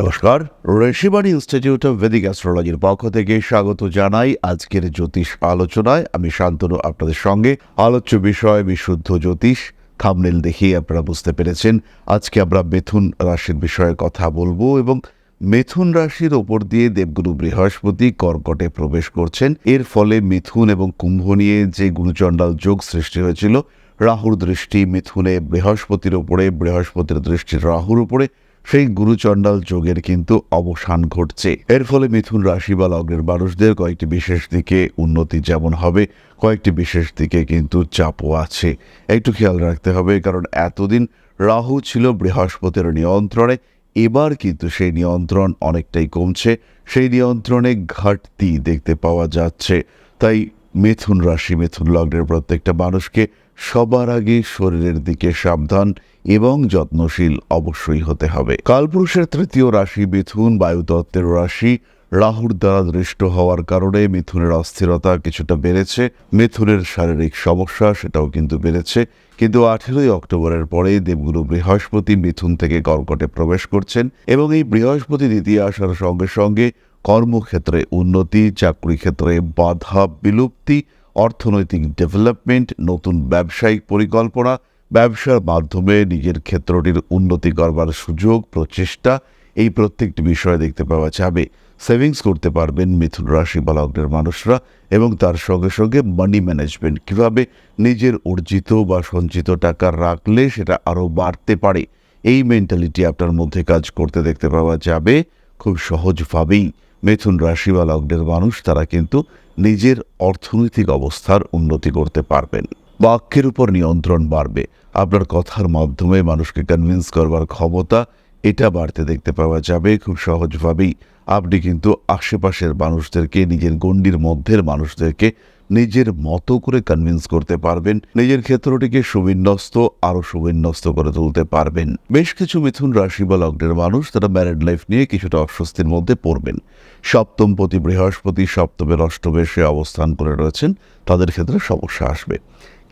নমস্কার, Rishibani institute of Vedic অ্যাস্ট্রোলজির পক্ষ থেকে স্বাগত জানাই আজকের জ্যোতিষ আলোচনায়। আমি শান্তনু আপনাদের সঙ্গে। আলোচ্য বিষয় বিশুদ্ধ জ্যোতিষ। থাম্বনেল দেখেই আপনারা বুঝতে পেরেছেন আজকে আমরা মিথুন রাশির বিষয়ে কথা বলবো এবং মিথুন রাশির ওপর দিয়ে দেবগুরু বৃহস্পতি কর্কটে প্রবেশ করছেন। এর ফলে মিথুন এবং কুম্ভ নিয়ে যে গুরুচণ্ডাল যোগ সৃষ্টি হয়েছিল, রাহুর দৃষ্টি মিথুনে বৃহস্পতির উপরে, বৃহস্পতির দৃষ্টি রাহুর উপরে, সেই গুরুচণ্ডাল যোগের কিন্তু অবসান ঘটছে। এর ফলে মিথুন রাশি বা লগ্নের মানুষদের কয়েকটি বিশেষ দিকে উন্নতি যেমন হবে, কয়েকটি বিশেষ দিকে কিন্তু চাপও আছে। একটু খেয়াল রাখতে হবে, কারণ এতদিন রাহু ছিল বৃহস্পতির নিয়ন্ত্রণে, এবার কিন্তু সেই নিয়ন্ত্রণ অনেকটাই কমছে, সেই নিয়ন্ত্রণে ঘাটতি দেখতে পাওয়া যাচ্ছে। তাই মিথুন রাশি, মিথুন লগ্নের প্রত্যেকটা মানুষকে সবার আগে শরীরের দিকে সাবধান এবং যত্নশীল অবশ্যই হতে হবে। কালপুরুষের তৃতীয় রাশি মিথুন, বায়ুতত্ত্বের রাশি, রাহুর দ্বারা দৃষ্ট হওয়ার কারণে মিথুনের অস্থিরতা কিছুটা বেড়েছে, মিথুনের শারীরিক সমস্যা সেটাও কিন্তু বেড়েছে। কিন্তু 18ই অক্টোবরের পরে দেবগুরু বৃহস্পতি মিথুন থেকে কর্কটে প্রবেশ করছেন এবং এই বৃহস্পতি দ্বিতীয় আসার সঙ্গে সঙ্গে কর্মক্ষেত্রে উন্নতি, চাকরি ক্ষেত্রে বাধা বিলুপ্তি, অর্থনৈতিক ডেভেলপমেন্ট, নতুন ব্যবসায়িক পরিকল্পনা, ব্যবসার মাধ্যমে নিজের ক্ষেত্রটির উন্নতি করবার সুযোগ, প্রচেষ্টা, এই প্রত্যেকটি বিষয়ে দেখতে পাওয়া যাবে। সেভিংস করতে পারবেন মিথুন রাশি বা লগ্নের মানুষরা এবং তার সঙ্গে সঙ্গে মানি ম্যানেজমেন্ট, কীভাবে নিজের অর্জিত বা সঞ্চিত টাকা রাখলে সেটা আরও বাড়তে পারে, এই মেন্টালিটি আপনার মধ্যে কাজ করতে দেখতে পাওয়া যাবে। খুব সহজভাবেই মিথুন রাশি বা লগ্নের মানুষ তারা কিন্তু নিজের অর্থনৈতিক অবস্থার উন্নতি করতে পারবেন। বাক্যের উপর নিয়ন্ত্রণ বাড়বে, আপনার কথার মাধ্যমে মানুষকে কনভিন্স করবার ক্ষমতা এটা বাড়তে দেখতে পাওয়া যাবে। খুব সহজভাবেই আপনি কিন্তু আশেপাশের মানুষদেরকে, নিজের গণ্ডির মধ্যের মানুষদেরকে নিজের মতো করে কনভিন্স করতে পারবেন, নিজের ক্ষেত্রটিকে সুবিন্যস্ত, আরও সুবিন্যস্ত করে তুলতে পারবেন। বেশ কিছু মিথুন রাশি বা লগ্নের মানুষ তারা ম্যারিড লাইফ নিয়ে কিছুটা অস্বস্তির মধ্যে পড়বেন। সপ্তমপতি বৃহস্পতি সপ্তমের অষ্টমে সে অবস্থান করে রয়েছেন, তাদের ক্ষেত্রে সমস্যা আসবে।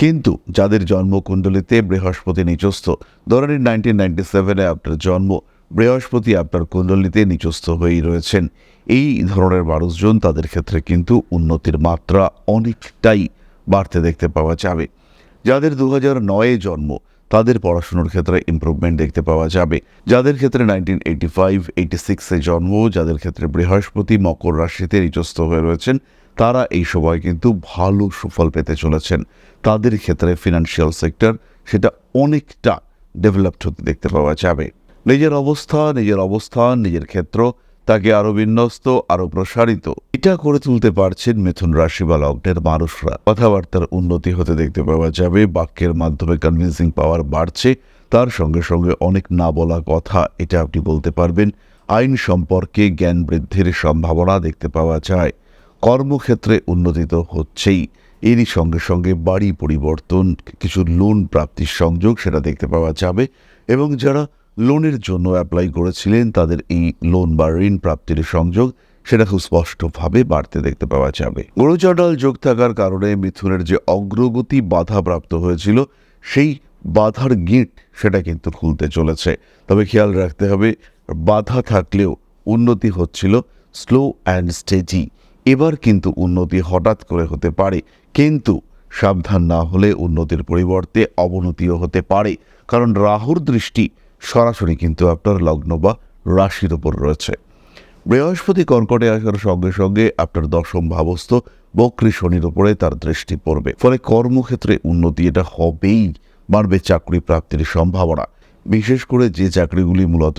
কিন্তু যাদের জন্মকুণ্ডলিতে বৃহস্পতি নিচস্থ, ধরে নিন 1997-এ আপনার জন্ম, বৃহস্পতি আপনার কুণ্ডলিতে নিচস্থ হয়েই রয়েছেন, এই ধরনের মানুষজন তাদের ক্ষেত্রে কিন্তু উন্নতির মাত্রা অনেকটাই বাড়তে দেখতে পাওয়া যাবে। যাদের 2009-এ জন্ম, তাদের পড়াশুনোর ক্ষেত্রে ইমপ্রুভমেন্ট দেখতে পাওয়া যাবে। যাদের ক্ষেত্রে 1985-86-এ জন্ম, যাদের ক্ষেত্রে বৃহস্পতি মকর রাশিতে নিচস্থ হয়ে রয়েছেন, তারা এই সময় কিন্তু ভালো সুফল পেতে চলেছেন। তাদের ক্ষেত্রে ফিনান্সিয়াল সেক্টর সেটা অনেকটা ডেভেলপড হতে দেখতে পাওয়া যাবে। নিজের অবস্থান, নিজের ক্ষেত্র তাকে আরও বিন্যস্ত, আরও প্রসারিত এটা করে তুলতে পারছেন মিথুন রাশি বা লগ্নের মানুষরা। কথাবার্তার উন্নতি হতে দেখতে পাওয়া যাবে, বাক্যের মাধ্যমে কনভিন্সিং পাওয়ার বাড়ছে, তার সঙ্গে সঙ্গে অনেক না বলা কথা এটা আপনি বলতে পারবেন। আইন সম্পর্কে জ্ঞান বৃদ্ধির সম্ভাবনা দেখতে পাওয়া যায়। কর্মক্ষেত্রে উন্নতি তো হচ্ছেই, এরই সঙ্গে সঙ্গে বাড়ি পরিবর্তন, কিছু লোন প্রাপ্তির সংযোগ সেটা দেখতে পাওয়া যাবে এবং যারা লোনের জন্য অ্যাপ্লাই করেছিলেন তাদের এই লোন বা ঋণ প্রাপ্তির সংযোগ সেটা খুব স্পষ্টভাবে বাড়তে দেখতে পাওয়া যাবে। গুরুচণ্ডাল যোগ থাকার কারণে মিথুনের যে অগ্রগতি বাধাপ্রাপ্ত হয়েছিল, সেই বাধার গিঁট সেটা কিন্তু খুলতে চলেছে। তবে খেয়াল রাখতে হবে, বাধা থাকলেও উন্নতি হচ্ছিল স্লো অ্যান্ড স্টেজি। এবার কিন্তু উন্নতি হঠাৎ করে হতে পারে, কিন্তু সাবধান না হলে উন্নতির পরিবর্তে অবনতিও হতে পারে, কারণ রাহুর দৃষ্টি সরাসরি কিন্তু আপনার লগ্ন বা রাশির ওপর রয়েছে। বৃহস্পতি কর্কটে আসার সঙ্গে সঙ্গে আপনার দশম ভাবস্থ বক্রী শনির ওপরে তার দৃষ্টি পড়বে, ফলে কর্মক্ষেত্রে উন্নতি এটা হবেই, বাড়বে চাকরি প্রাপ্তির সম্ভাবনা। বিশেষ করে যে চাকরিগুলি মূলত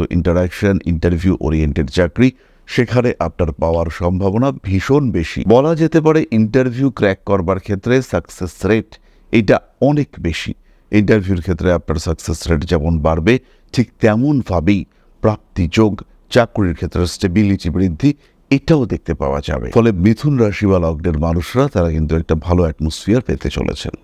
ইন্টারভিউ ওরিয়েন্টেড চাকরি, সেখানে আপনার পাওয়ার সম্ভাবনা ভীষণ বেশি। বলা যেতে পারে ইন্টারভিউ ক্র্যাক করবার ক্ষেত্রে সাকসেস রেট এটা অনেক বেশি। ইন্টারভিউর ক্ষেত্রে আপনার সাকসেস রেট যেমন বাড়বে, ঠিক তেমনভাবেই প্রাপ্তিযোগ, চাকরির ক্ষেত্রে স্টেবিলিটি বৃদ্ধি এটাও দেখতে পাওয়া যাবে। ফলে মিথুন রাশি বা লগ্নের মানুষরা তারা কিন্তু একটা ভালো অ্যাটমসফিয়ার পেতে চলেছেন।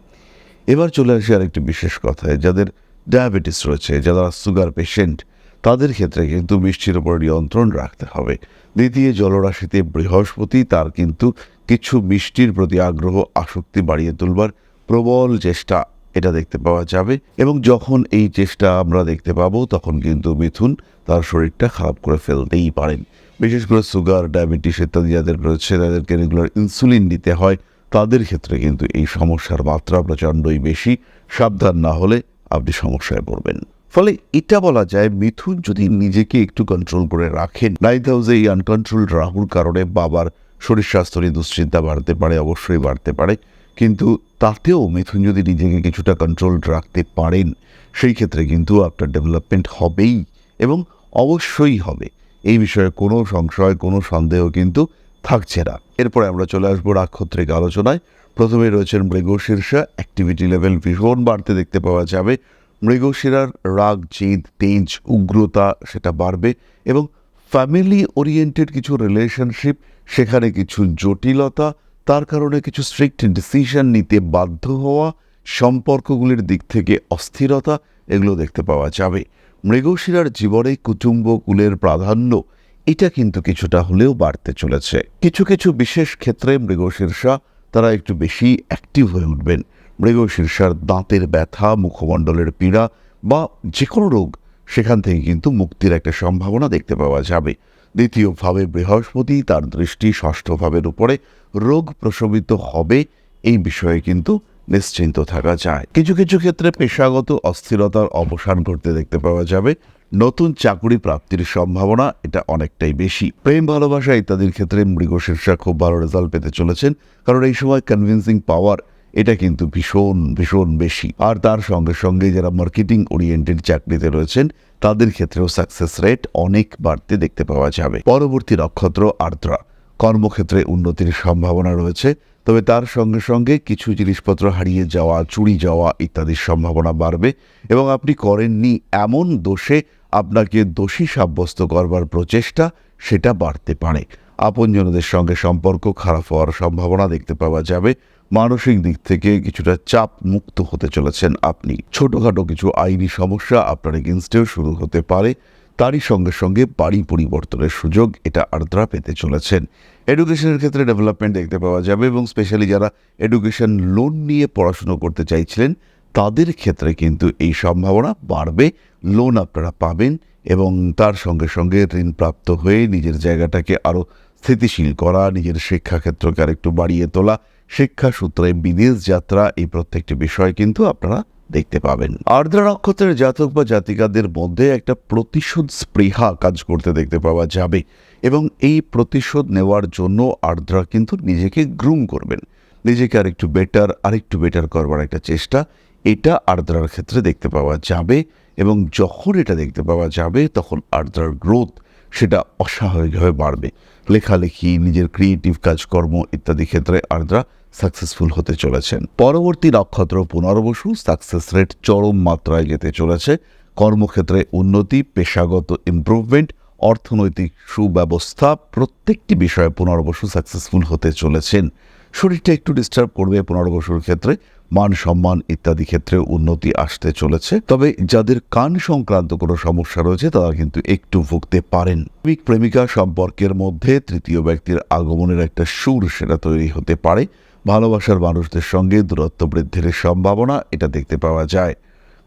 এবার চলে আসি আরেকটি বিশেষ কথায়, যাদের ডায়াবেটিস রয়েছে, যারা সুগার পেশেন্ট, তাদের ক্ষেত্রে কিন্তু মিষ্টির উপর নিয়ন্ত্রণ রাখতে হবে। দ্বিতীয় জলরাশিতে বৃহস্পতি, তার কিন্তু কিছু মিষ্টির প্রতি আগ্রহ, আসক্তি বাড়িয়ে তুলবার প্রবল চেষ্টা এটা দেখতে পাওয়া যাবে এবং যখন এই চেষ্টা আমরা দেখতে পাবো তখন কিন্তু মিথুন তার শরীরটা খারাপ করে ফেলতেই পারেন। বিশেষ করে সুগার, ডায়াবেটিস ইত্যাদি যাদের রয়েছে, তাদেরকে রেগুলার ইনসুলিন নিতে হয়, তাদের ক্ষেত্রে কিন্তু এই সমস্যার মাত্রা প্রচণ্ডই বেশি। সাবধান না হলে আপনি সমস্যায় পড়বেন। ফলে এটা বলা যায়, মিথুন যদি নিজেকে একটু কন্ট্রোল করে রাখেন, 9th হাউসে এই আনকন্ট্রোল রাহুর কারণে বাবার শরীর স্বাস্থ্য নিয়ে দুশ্চিন্তা বাড়তে পারে, অবশ্যই বাড়তে পারে। কিন্তু তাতেও মিথুন যদি নিজেকে কিছুটা কন্ট্রোল রাখতে পারেন, সেই ক্ষেত্রে কিন্তু আপনার ডেভেলপমেন্ট হবেই এবং অবশ্যই হবে। এই বিষয়ে কোনো সংশয়, কোনো সন্দেহ কিন্তু থাকছে না। এরপরে আমরা চলে আসবো নাক্ষত্রিক আলোচনায়। প্রথমে রয়েছেন মৃগশীর্ষা। অ্যাক্টিভিটি লেভেল ভীষণ বাড়তে দেখতে পাওয়া যাবে। মৃগশিরার রাগ, জেদ, তেজ, উগ্রতা সেটা বাড়বে এবং ফ্যামিলি ওরিয়েন্টেড কিছু রিলেশনশিপ, সেখানে কিছু জটিলতা, তার কারণে কিছু স্ট্রিক্ট ডিসিশন নিতে বাধ্য হওয়া, সম্পর্কগুলির দিক থেকে অস্থিরতা, এগুলো দেখতে পাওয়া যাবে। মৃগশিরার জীবনে কুটুম্ব, কুলের প্রাধান্য এটা কিন্তু কিছুটা হলেও বাড়তে চলেছে। কিছু কিছু বিশেষ ক্ষেত্রে মৃগশীর্ষা তারা একটু বেশি অ্যাক্টিভ হয়ে উঠবেন। মৃগশীর্ষার দাঁতের ব্যথা, মুখমণ্ডলের পীড়া বা যে কোনো রোগ, সেখান থেকে কিন্তু মুক্তির একটা সম্ভাবনা দেখতে পাওয়া যাবে। দ্বিতীয়ভাবে বৃহস্পতি, তার দৃষ্টি ষষ্ঠ ভাবের উপরে, রোগ প্রশমিত হবে এই বিষয়ে কিন্তু নিশ্চিন্ত থাকা যায়। কিছু কিছু ক্ষেত্রে পেশাগত অস্থিরতার অবসান ঘটতে দেখতে পাওয়া যাবে। নতুন চাকুরি প্রাপ্তির সম্ভাবনা এটা অনেকটাই বেশি। প্রেম, ভালোবাসা ইত্যাদির ক্ষেত্রে মৃগশীর্ষা খুব ভালো রেজাল্ট পেতে চলেছেন, কারণ এই সময় কনভিন্সিং পাওয়ার এটা কিন্তু ভীষণ ভীষণ বেশি। আর তার সঙ্গে সঙ্গে যারা মার্কেটিং ওরিয়েন্টেড চাকরিতে রয়েছেন, তাদের ক্ষেত্রেও সাকসেস রেট অনেক বাড়তে দেখতে পাওয়া যাবে। পরবর্তী নক্ষত্র আর্দ্রা। কর্মক্ষেত্রে উন্নতির সম্ভাবনা রয়েছে, তবে তার সঙ্গে সঙ্গে কিছু জিনিসপত্র হারিয়ে যাওয়া, চুরি যাওয়া ইত্যাদির সম্ভাবনা বাড়বে এবং আপনি করেননি এমন দোষে আপনাকে দোষী সাব্যস্ত করবার প্রচেষ্টা সেটা বাড়তে পারে। আপনজনদের সঙ্গে সম্পর্ক খারাপ হওয়ার সম্ভাবনা দেখতে পাওয়া যাবে। মানসিক দিক থেকে কিছুটা চাপ মুক্ত হতে চলেছেন আপনি। ছোটখাটো কিছু আইনি সমস্যা আপনার এগেনস্টেও শুরু হতে পারে। তারই সঙ্গে সঙ্গে বাড়ি পরিবর্তনের সুযোগ এটা আর্দ্রা পেতে চলেছেন। এডুকেশনের ক্ষেত্রে ডেভেলপমেন্ট দেখতে পাওয়া যাবে এবং স্পেশালি যারা এডুকেশন লোন নিয়ে পড়াশুনো করতে চাইছিলেন, তাদের ক্ষেত্রে কিন্তু এই সম্ভাবনা বাড়বে। লোন আপনারা পাবেন এবং তার সঙ্গে সঙ্গে ঋণপ্রাপ্ত হয়ে নিজের জায়গাটাকে আরও স্থিতিশীল করা, নিজের শিক্ষাক্ষেত্রকে আরেকটু বাড়িয়ে তোলা, শিক্ষা সূত্রে বিদেশ যাত্রা, এই প্রত্যেকটি বিষয় কিন্তু আপনারা দেখতে পাবেন। আর্দ্রা নক্ষত্রের জাতক বা জাতিকাদের মধ্যে একটা প্রতিশোধ স্পৃহা কাজ করতে দেখতে পাওয়া যাবে এবং এই প্রতিশোধ নেওয়ার জন্য আর্দ্রা কিন্তু নিজেকে গ্রুম করবেন, নিজেকে আরেকটু বেটার করবার একটা চেষ্টা, এটা আর্দ্রার ক্ষেত্রে দেখতে পাওয়া যাবে। এবং যখন এটা দেখতে পাওয়া যাবে, তখন আর্দ্রার গ্রোথ সেটা অস্বাভাবিকভাবে বাড়বে। লেখালেখি, নিজের ক্রিয়েটিভ কাজকর্ম ইত্যাদি ক্ষেত্রে আর্দ্রা সাকসেসফুল হতে চলেছেন। পরবর্তী নক্ষত্র পুনর্বসু। সাকসেস রেট চরম মাত্রায় যেতে চলেছে। কর্মক্ষেত্রে উন্নতি, পেশাগত ইমপ্রুভমেন্ট, অর্থনৈতিক সুব্যবস্থা, প্রত্যেকটি বিষয়ে পুনর্বসু সাকসেসফুল হতে চলেছেন। শরীরটা একটু ডিস্টার্ব করবে পুনর্বসুর ক্ষেত্রে, মান সম্মান ইত্যাদি ক্ষেত্রে উন্নতি আসতে চলেছে। তবে যাদের কান সংক্রান্ত কোনো সমস্যা রয়েছে, তারা কিন্তু একটু ভুগতে পারেন। প্রেমিক প্রেমিকা সম্পর্কের মধ্যে তৃতীয় ব্যক্তির আগমনের একটা সুর সেটা তৈরি হতে পারে। ভালোবাসার মানুষদের সঙ্গে দূরত্ব বৃদ্ধির সম্ভাবনা এটা দেখতে পাওয়া যায়।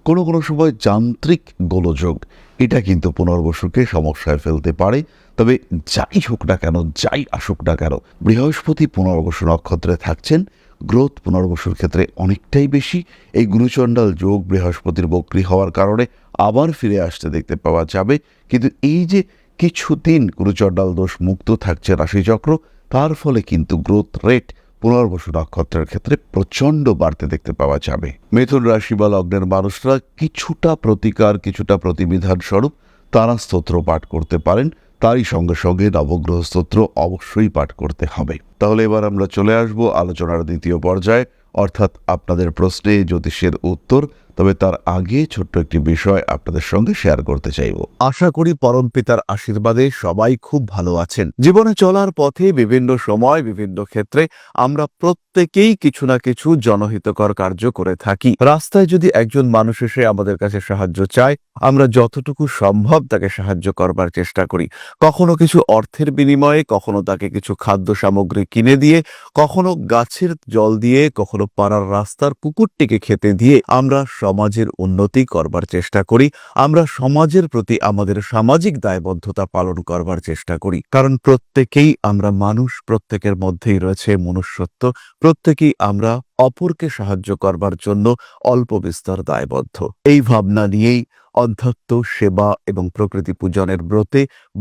কোনো কোনো সময় যান্ত্রিক গোলযোগ এটা কিন্তু পুনর্বসুকে সমস্যায় ফেলতে পারে। তবে যাই হোক না কেন, যাই আসুক না কেন, বৃহস্পতি পুনর্বসু নক্ষত্রে থাকছেন। গ্রোথ পুনর্বসুর ক্ষেত্রে অনেকটাই বেশি। এই গুরুচণ্ডাল যোগ বৃহস্পতির বক্রী হওয়ার কারণে আবার ফিরে আসতে দেখতে পাওয়া যাবে। কিন্তু এই যে কিছুদিন গুরুচণ্ডাল দোষ মুক্ত থাকছে রাশিচক্র, তার ফলে কিন্তু গ্রোথ রেট পুনর্বসু নক্ষত্রের ক্ষেত্রে প্রচণ্ড বাড়তে দেখতে পাওয়া যাবে। মিথুন রাশি বা লগ্নের মানুষরা কিছুটা প্রতিকার, কিছুটা প্রতিবিধান স্বরূপ তারা স্তোত্র পাঠ করতে পারেন। তারই সঙ্গে সঙ্গে নবগ্রহ স্তোত্র অবশ্যই পাঠ করতে হবে। তাহলে এবার আমরা চলে আসব আলোচনার দ্বিতীয় পর্যায়ে, অর্থাৎ আপনাদের প্রশ্নে জ্যোতিষের উত্তর। তবে তার আগে ছোট্ট একটি বিষয় আপনাদের সঙ্গে শেয়ার করতে চাইব। আশা করি পরম পিতার আশীর্বাদে সবাই খুব ভালো আছেন। জীবনে চলার পথে বিভিন্ন সময় বিভিন্ন ক্ষেত্রে আমরা প্রত্যেকেই কিছু না কিছু জনহিতকর কার্য করে থাকি। রাস্তায় যদি একজন মানুষ এসে আমাদের কাছে সাহায্য চায়, আমরা যতটুকু সম্ভব তাকে সাহায্য করবার চেষ্টা করি। কখনো কিছু অর্থের বিনিময়ে, কখনো তাকে কিছু খাদ্য সামগ্রী কিনে দিয়ে, কখনো গাছের জল দিয়ে, কখনো পাড়ার রাস্তার কুকুরটিকে খেতে দিয়ে আমরা সমাজের উন্নতি করবার চেষ্টা করি, আমরা সমাজের প্রতি আমাদের সামাজিক দায়বদ্ধতা পালন করবার চেষ্টা করি। কারণ প্রত্যেকেই আমরা মানুষ, প্রত্যেকের মধ্যেই রয়েছে মনুষ্যত্ব, প্রত্যেকেই আমরা অপরকে সাহায্য করবার জন্য অল্প বিস্তর দায়বদ্ধ। এই ভাবনা নিয়েই অধ্যাত্ম, সেবা এবং প্রকৃতি পূজনের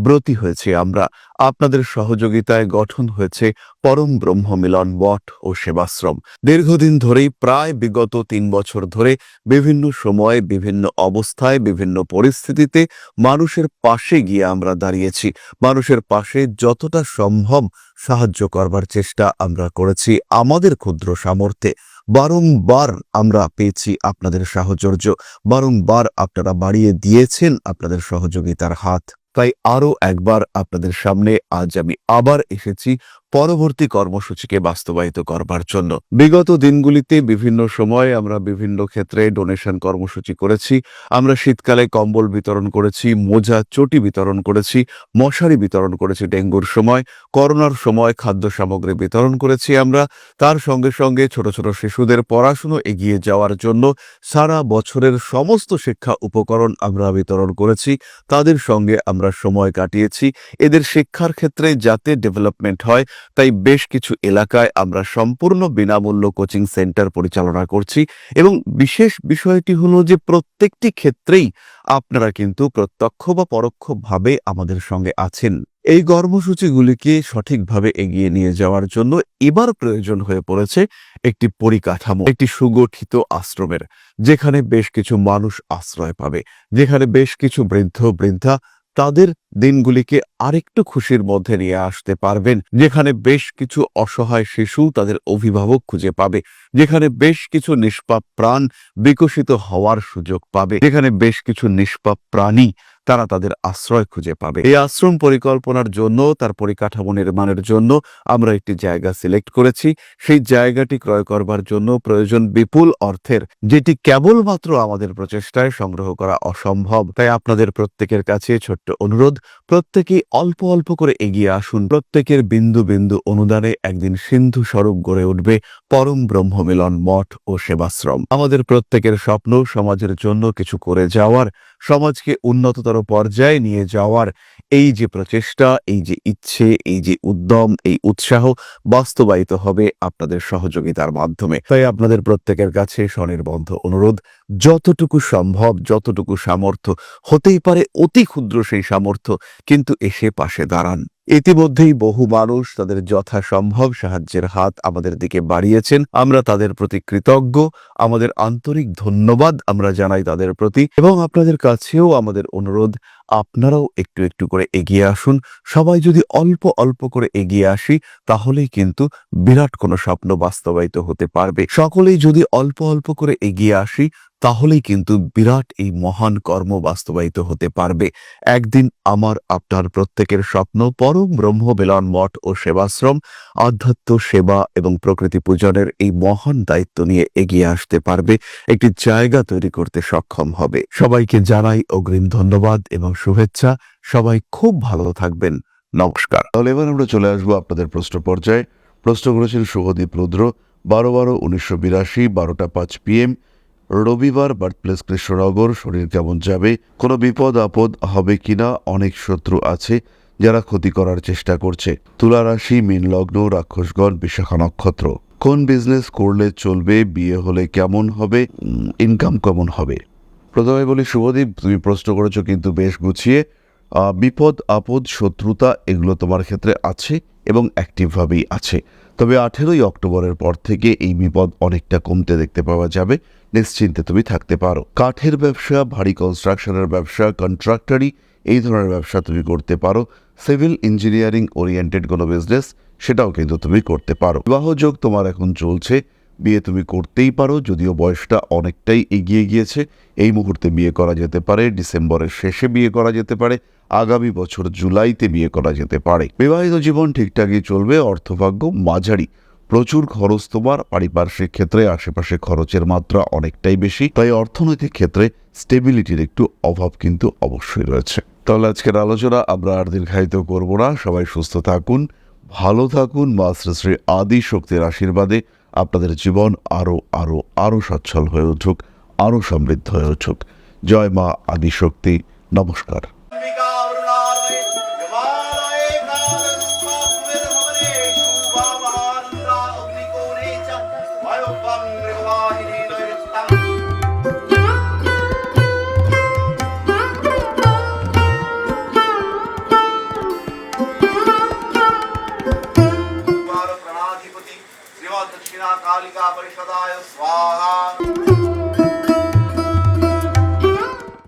ব্রতী হয়েছে আমরা। আপনাদের সহযোগিতায় গঠন হয়েছে পরম ব্রহ্ম মিলন মঠ ও সেবাশ্রম। দীর্ঘদিন ধরেই, প্রায় বিগত 3 বছর ধরে বিভিন্ন সময়ে, বিভিন্ন অবস্থায়, বিভিন্ন পরিস্থিতিতে মানুষের পাশে গিয়ে আমরা দাঁড়িয়েছি। মানুষের পাশে যতটা সম্ভব সাহায্য করবার চেষ্টা আমরা করেছি আমাদের ক্ষুদ্র সামর্থ্যে। বারংবার আমরা পেয়েছি আপনাদের সাহচর্য, বারংবার আপনারা বাড়িয়ে দিয়েছেন আপনাদের সহযোগিতার হাত। তাই আরও একবার আপনাদের সামনে আজ আমি আবার এসেছি পরবর্তী কর্মসূচিকে বাস্তবায়িত করবার জন্য। বিগত দিনগুলিতে বিভিন্ন সময়ে আমরা বিভিন্ন ক্ষেত্রে ডোনেশন কর্মসূচি করেছি। আমরা শীতকালে কম্বল বিতরণ করেছি, মোজা, চটি বিতরণ করেছি, মশারি বিতরণ করেছি ডেঙ্গুর সময়, করোনার সময় খাদ্য সামগ্রী বিতরণ করেছি আমরা। তার সঙ্গে সঙ্গে ছোট ছোট শিশুদের পড়াশুনো এগিয়ে যাওয়ার জন্য সারা বছরের সমস্ত শিক্ষা উপকরণ আমরা বিতরণ করেছি। তাদের সঙ্গে আমরা সময় কাটিয়েছি। এদের শিক্ষার ক্ষেত্রে যাতে ডেভেলপমেন্ট হয়, তাই বেশ কিছু এলাকায় আমরা সম্পূর্ণ বিনামূল্য কোচিং সেন্টার পরিচালনা করছি। এবং বিশেষ বিষয়টি হলো যে প্রত্যেকটি ক্ষেত্রেই আপনারা কিন্তু প্রত্যক্ষ বা পরোক্ষভাবে আমাদের সঙ্গে আছেন। এই কর্মসূচিগুলিকে সঠিকভাবে এগিয়ে নিয়ে যাওয়ার জন্য এবার প্রয়োজন হয়ে পড়েছে একটি পরিকাঠামো, একটি সুগঠিত আশ্রমের, যেখানে বেশ কিছু মানুষ আশ্রয় পাবে, যেখানে বেশ কিছু বৃদ্ধ বৃদ্ধা তাদের দিনগুলিকে আরেকটু খুশির মধ্যে নিয়ে আসতে পারবেন, যেখানে বেশ কিছু অসহায় শিশু তাদের অভিভাবক খুঁজে পাবে, যেখানে বেশ কিছু নিষ্পাপ প্রাণ বিকশিত হওয়ার সুযোগ পাবে, যেখানে বেশ কিছু নিষ্পাপ প্রাণী তারা তাদের আশ্রয় খুঁজে পাবে। এই আশ্রম পরিকল্পনার জন্য, তার পরিকাঠামো নির্মাণের জন্য আমরা একটি জায়গা সিলেক্ট করেছি। সেই জায়গাটি ক্রয় করবার জন্য প্রয়োজন বিপুল অর্থের, যেটি কেবলমাত্র আমাদের প্রচেষ্টায় সংগ্রহ করা অসম্ভব। তাই আপনাদের প্রত্যেকের কাছে ছোট্ট অনুরোধ, প্রত্যেকেই অল্প অল্প করে এগিয়ে আসুন। প্রত্যেকের বিন্দু বিন্দু অনুদানে একদিন সিন্ধু স্বরূপ গড়ে উঠবে পরম ব্রহ্ম মিলন মঠ ও সেবাশ্রম। আমাদের প্রত্যেকের স্বপ্ন সমাজের জন্য কিছু করে যাওয়ার, সমাজকে উন্নততর পর্যায়ে নিয়ে যাওয়ার এই যে প্রচেষ্টা, এই যে ইচ্ছে, এই যে উদ্যম, এই উৎসাহ বাস্তবায়িত হবে আপনাদের সহযোগিতার মাধ্যমে। তাই আপনাদের প্রত্যেকের কাছে স্বনির্বন্ধ অনুরোধ, যতটুকু সম্ভব, যতটুকু সামর্থ্য, হতেই পারে অতি ক্ষুদ্র সেই সামর্থ্য, কিন্তু এসে পাশে দাঁড়ান। ইতিমধ্যেই বহু মানুষ তাদের যথাসম্ভব সাহায্যের হাত আমাদের দিকে বাড়িয়েছেন। আমরা তাদের প্রতি কৃতজ্ঞ, আমাদের আন্তরিক ধন্যবাদ আমরা জানাই তাদের প্রতি। এবং আপনাদের কাছেও আমাদের অনুরোধ, আপনারাও একটু একটু করে এগিয়ে আসুন। সবাই যদি অল্প অল্প করে এগিয়ে আসি, তাহলেই কিন্তু বিরাট কোনো স্বপ্ন বাস্তবায়িত হতে পারবে। সকলেই যদি অল্প অল্প করে এগিয়ে আসি, তাহলেই কিন্তু বিরাট এই মহান কর্ম বাস্তবায়িত হতে পারবে। একদিন আমার আপনার প্রত্যেকের স্বপ্ন পরম ব্রহ্ম মিলন মঠ ও সেবাশ্রম আধ্যাত্ম, সেবা এবং প্রকৃতি পূজনের এই মহান দায়িত্ব নিয়ে এগিয়ে আসতে পারবে, একটি জায়গা তৈরি করতে সক্ষম হবে। সবাইকে জানাই অগ্রিম ধন্যবাদ এবং শুভেচ্ছা। সবাই খুব ভালো থাকবেন। নমস্কার। তাহলে এবার আমরা চলে আসবো আপনাদের প্রশ্ন পর্যায়ে। প্রশ্ন করেছেন শুভদীপ রুদ্র, 12/12/1982, 12টা 5 PM, রবিবার, বার্থপ্লেস কৃষ্ণনগর। শরীর কেমন যাবে? কোনো বিপদ আপদ হবে কিনা? অনেক শত্রু আছে যারা ক্ষতি করার চেষ্টা করছে। তুলা রাশি, মীন লগ্ন, রাক্ষসগণ, বিশাখা নক্ষত্র। কোন বিজনেস করলে চলবে? বিয়ে হলে কেমন হবে? ইনকাম কেমন হবে? প্রথমে বলি শুভদীপ, তুমি প্রশ্ন করেছো কিন্তু বেশ গুছিয়ে। বিপদ আপদ, শত্রুতা এগুলো তোমার ক্ষেত্রে আছে এবং অ্যাক্টিভভাবেই আছে। তবে 18ই অক্টোবরের পর থেকে এই বিপদ অনেকটা কমতে দেখতে পাওয়া যাবে। নিশ্চিন্তে তুমি থাকতে পারো। কাঠের ব্যবসা, ভারী কনস্ট্রাকশনের ব্যবসা, কন্ট্রাক্টরি এই ধরনের ব্যবসা তুমি করতে পারো। সিভিল ইঞ্জিনিয়ারিং ওরিয়েন্টেড কোনো বিজনেস, সেটাও কিন্তু তুমি করতে পারো। বিবাহযোগ তোমার এখন চলছে, বিয়ে তুমি করতেই পারো, যদিও বয়সটা অনেকটাই এগিয়ে গিয়েছে। এই মুহূর্তে বিয়ে করা যেতে পারে, ডিসেম্বরের শেষে বিয়ে করা যেতে পারে, আগামী বছর জুলাইতে বিয়ে করা যেতে পারে। বিবাহিত জীবন ঠিকঠাকই চলবে, অর্থভাগ্য মাঝারি। প্রচুর খরচ তোমার, পারিপার্শ্বিক ক্ষেত্রে আশেপাশে খরচের মাত্রা অনেকটাই বেশি, তাই অর্থনৈতিক ক্ষেত্রে স্টেবিলিটির একটু অভাব কিন্তু অবশ্যই রয়েছে। তাহলে আজকের আলোচনা আমরা আর দীর্ঘায়িত করব না। সবাই সুস্থ থাকুন, ভালো থাকুন। মা শ্রী শ্রী আদি শক্তির আশীর্বাদে আপনাদের জীবন আরো আরো আরো সচ্ছল হয়ে উঠুক। আরও সমৃদ্ধ হয়ে উঠুক। জয় মা আদিশক্তি। নমস্কার। प्रणाधिपति श्रीमद् दक्षिणा कालिका परिषदाय स्वाहा।